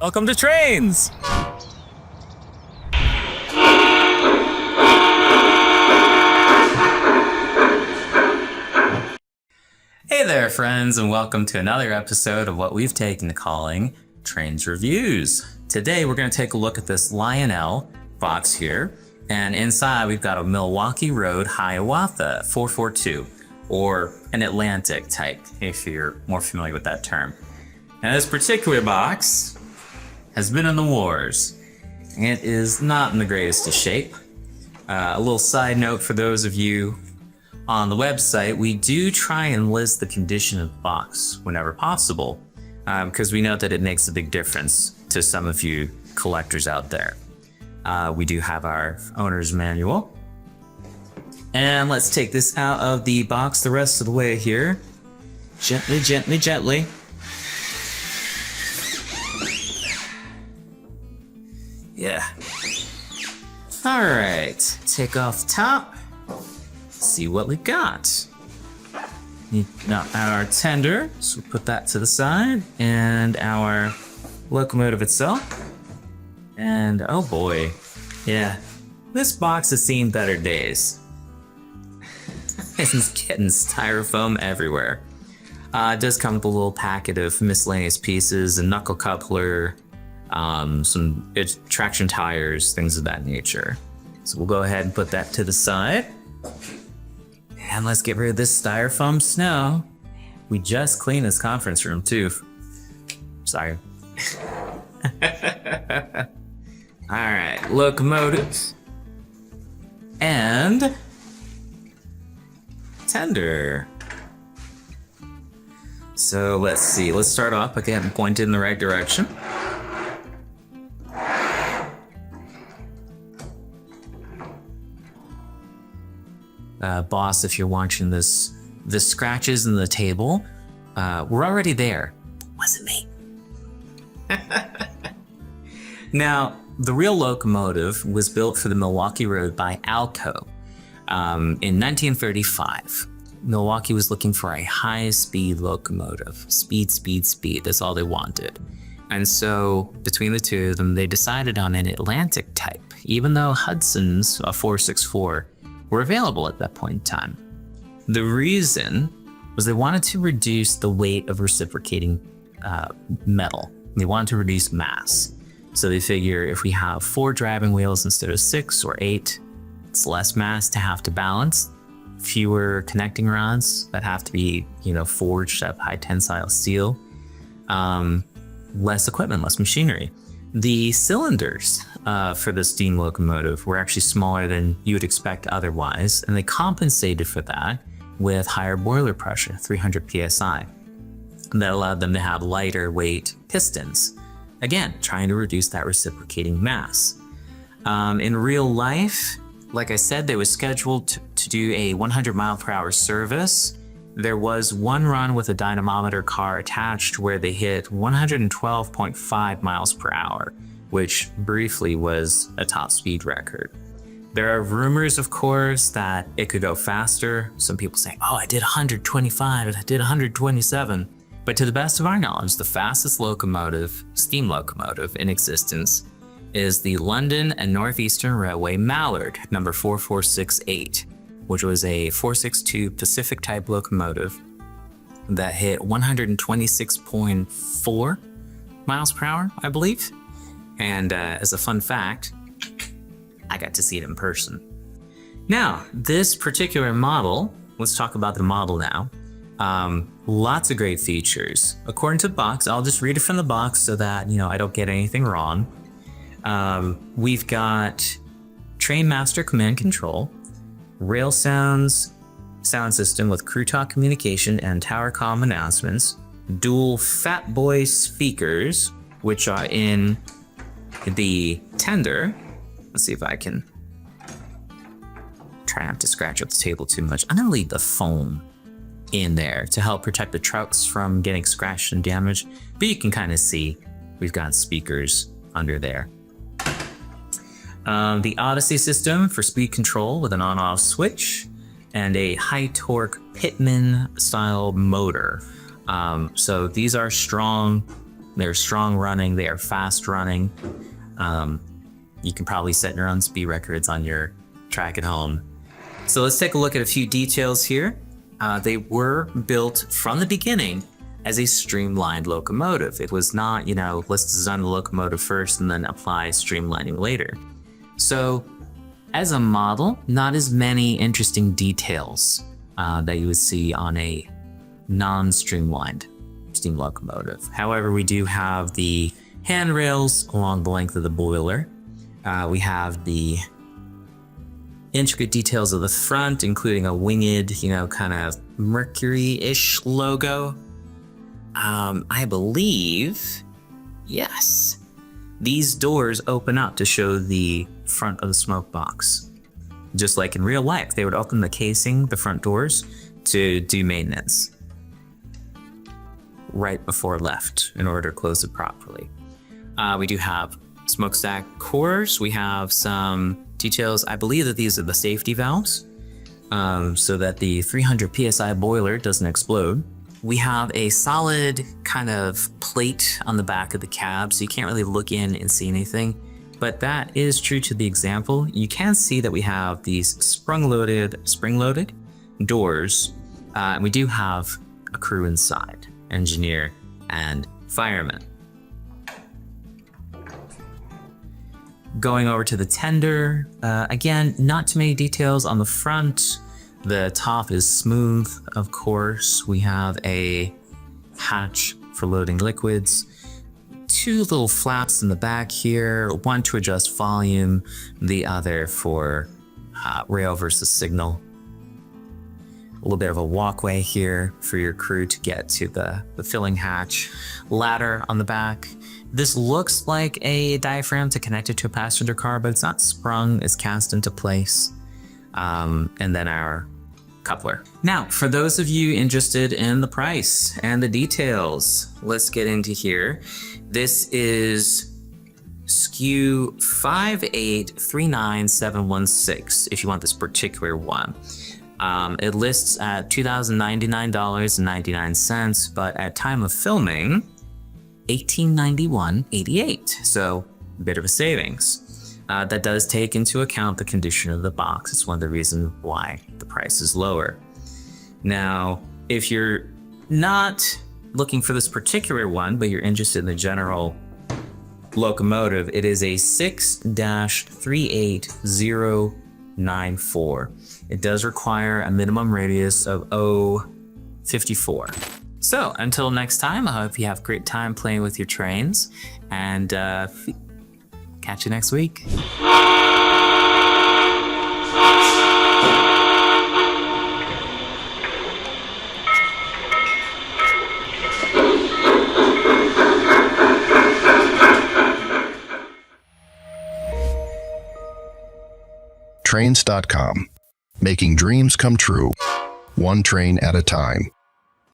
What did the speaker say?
Welcome to Trainz! Hey there, friends, and welcome to another episode of what we've taken to calling Trainz Reviews. Today, we're going to take a look at this Lionel box here, and inside we've got a Milwaukee Road Hiawatha 442, or an Atlantic type, if you're more familiar with that term. Now, this particular box has been in the wars. It is not in the greatest of shape. A little side note for those of you on the website, we do try and list the condition of the box whenever possible, because we know that it makes a big difference to some of you collectors out there. We do have our owner's manual. And let's take this out of the box the rest of the way here. Gently, gently, gently. Yeah. All right, take off the top. See what we got. Now our tender, so we'll put that to the side, and our locomotive itself. And oh boy, yeah, this box has seen better days. It's getting styrofoam everywhere. It does come with a little packet of miscellaneous pieces, a knuckle coupler, some traction tires, things of that nature. So we'll go ahead and put that to the side. And let's get rid of this styrofoam snow. We just cleaned this conference room too. Sorry. All right, locomotives and tender. So let's see, let's start off by getting pointed in the right direction. Boss, if you're watching this, the scratches in the table, we're already there. Wasn't me. Now, the real locomotive was built for the Milwaukee Road by Alco in 1935. Milwaukee was looking for a high-speed locomotive. Speed, speed, speed. That's all they wanted. And so, between the two of them, they decided on an Atlantic type, even though Hudson's, a 464, were available at that point in time. The reason was they wanted to reduce the weight of reciprocating metal. They wanted to reduce mass. So they figure if we have 4 driving wheels instead of 6 or 8, it's less mass to have to balance, fewer connecting rods that have to be, forged up high tensile steel, less equipment, less machinery. The cylinders for the steam locomotive were actually smaller than you would expect otherwise, and they compensated for that with higher boiler pressure, 300 psi. That allowed them to have lighter weight pistons, again, trying to reduce that reciprocating mass. In real life, like I said, they were scheduled to do a 100 mile per hour service. There was one run with a dynamometer car attached where they hit 112.5 miles per hour, which briefly was a top speed record. There are rumors, of course, that it could go faster. Some people say, oh, I did 125, I did 127. But to the best of our knowledge, the fastest locomotive, steam locomotive in existence is the London and Northeastern Railway Mallard, number 4468. Which was a 462 Pacific type locomotive that hit 126.4 miles per hour, I believe. And as a fun fact, I got to see it in person. Now, this particular model, let's talk about the model now. Lots of great features. According to the box, I'll just read it from the box so that, I don't get anything wrong. We've got TrainMaster Command Control, RailSounds sound system with crew talk communication and tower comm announcements, dual FatBoy speakers, which are in the tender. Let's see if I can try not to scratch up the table too much. I'm gonna leave the foam in there to help protect the trucks from getting scratched and damaged, but you can kind of see we've got speakers under there. The Odyssey system for speed control with an on-off switch and a high-torque Pitman-style motor. So these are strong They're strong running, they are fast running. You can probably set your own speed records on your track at home. So let's take a look at a few details here. They were built from the beginning as a streamlined locomotive. It was not, let's design the locomotive first and then apply streamlining later. So as a model, not as many interesting details that you would see on a non-streamlined steam locomotive. However, we do have the handrails along the length of the boiler. We have the intricate details of the front, including a winged, kind of Mercury-ish logo. I believe, yes, these doors open up to show the front of the smoke box. Just like in real life, they would open the casing, the front doors, to do maintenance right before left in order to close it properly. We do have smokestack cores. We have some details. I believe that these are the safety valves so that the 300 PSI boiler doesn't explode. We have a solid kind of plate on the back of the cab, so you can't really look in and see anything. But that is true to the example. You can see that we have these spring-loaded doors. And we do have a crew inside, engineer and fireman. Going over to the tender, again, not too many details on the front. The top is smooth, of course. We have a hatch for loading liquids. Two little flaps in the back here, one to adjust volume, the other for rail versus signal. A little bit of a walkway here for your crew to get to the filling hatch. Ladder on the back. This looks like a diaphragm to connect it to a passenger car, but it's not sprung, it's cast into place. And then our coupler. Now, for those of you interested in the price and the details, let's get into here. This is SKU 5839716 if you want this particular one. It lists at $2,099.99, but at time of filming, $1,891.88. So a bit of a savings. That does take into account the condition of the box. It's one of the reasons why the price is lower. Now, if you're not looking for this particular one, but you're interested in the general locomotive, it is a 6-38094. It does require a minimum radius of 0.54. So until next time, I hope you have a great time playing with your trains, and catch you next week. Trainz.com. Making dreams come true, one train at a time.